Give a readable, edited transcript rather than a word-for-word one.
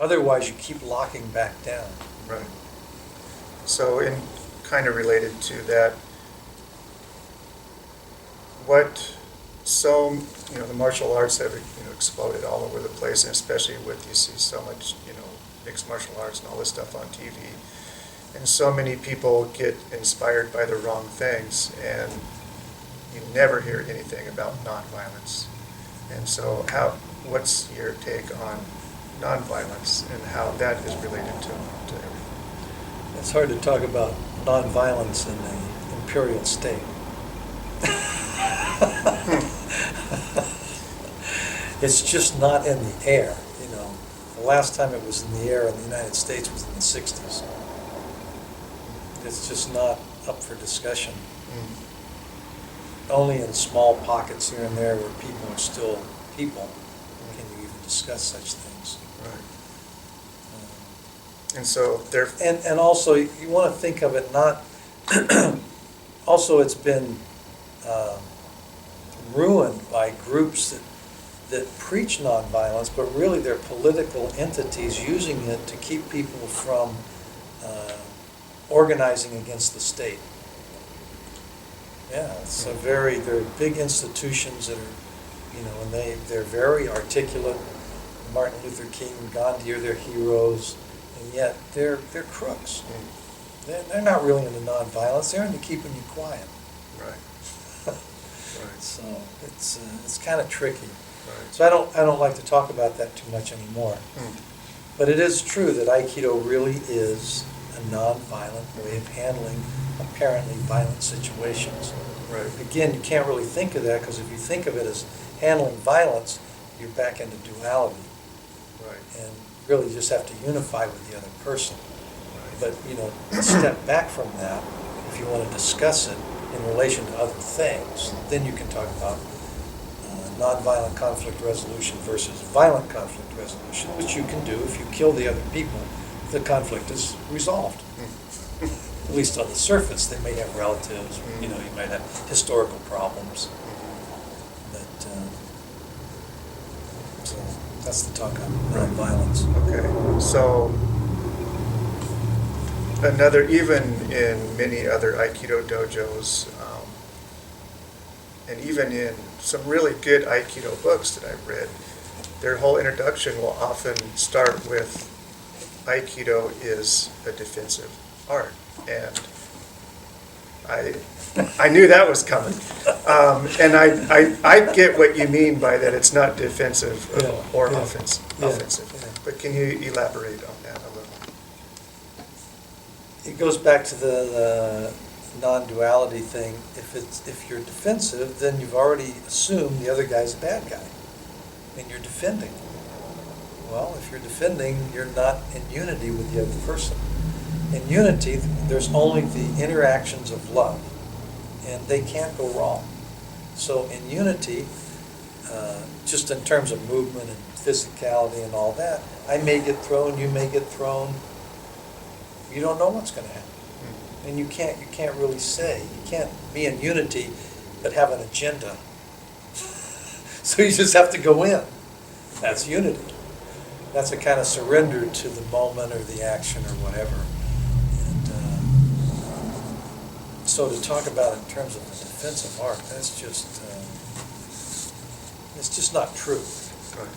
Otherwise, you keep locking back down. Right. So, in kind of related to that, what the martial arts have exploded all over the place, and especially with you see so much mixed martial arts and all this stuff on TV, and so many people get inspired by the wrong things, and you never hear anything about nonviolence. And so, what's your take on nonviolence and how that is related to everything? It's hard to talk about nonviolence in the imperial state. It's just not in the air, The last time it was in the air in the United States was in the 60s. It's just not up for discussion. Only in small pockets here and there where people are still people can you even discuss such things. Right. And so they're... And also, you want to think of it not... Also, it's been ruined by groups that preach nonviolence, but really they're political entities using it to keep people from organizing against the state. Yeah, they're big institutions that are, and they're very articulate. Martin Luther King and Gandhi are their heroes, and yet they're crooks. They're not really into nonviolence. They're into keeping you quiet. Right. Right. So it's kind of tricky. Right. So I don't like to talk about that too much anymore. But it is true that Aikido really is a nonviolent way of handling apparently violent situations. Right. Again, you can't really think of that because if you think of it as handling violence, you're back into duality. Right. And really just have to unify with the other person. Right. But, step back from that, if you want to discuss it in relation to other things, then you can talk about nonviolent conflict resolution versus violent conflict resolution, which you can do if you kill the other people. The conflict is resolved. At least on the surface, they may have relatives, you might have historical problems. But, so that's the talk on nonviolence. Okay, so even in many other Aikido dojos, and even in some really good Aikido books that I've read, their whole introduction will often start with Aikido is a defensive art. And I knew that was coming. And I get what you mean by that it's not defensive or offensive. Yeah. But can you elaborate on that a little? It goes back to the non-duality thing. If you're defensive, then you've already assumed the other guy's a bad guy, and you're defending. Well, if you're defending, you're not in unity with the other person. In unity, there's only the interactions of love, and they can't go wrong. So in unity, just in terms of movement and physicality and all that, I may get thrown, you may get thrown. You don't know what's going to happen. And you can't really say. You can't be in unity but have an agenda. So you just have to go in. That's unity. That's a kind of surrender to the moment or the action or whatever. And so to talk about it in terms of the defensive art, that's just it's just not true. Right.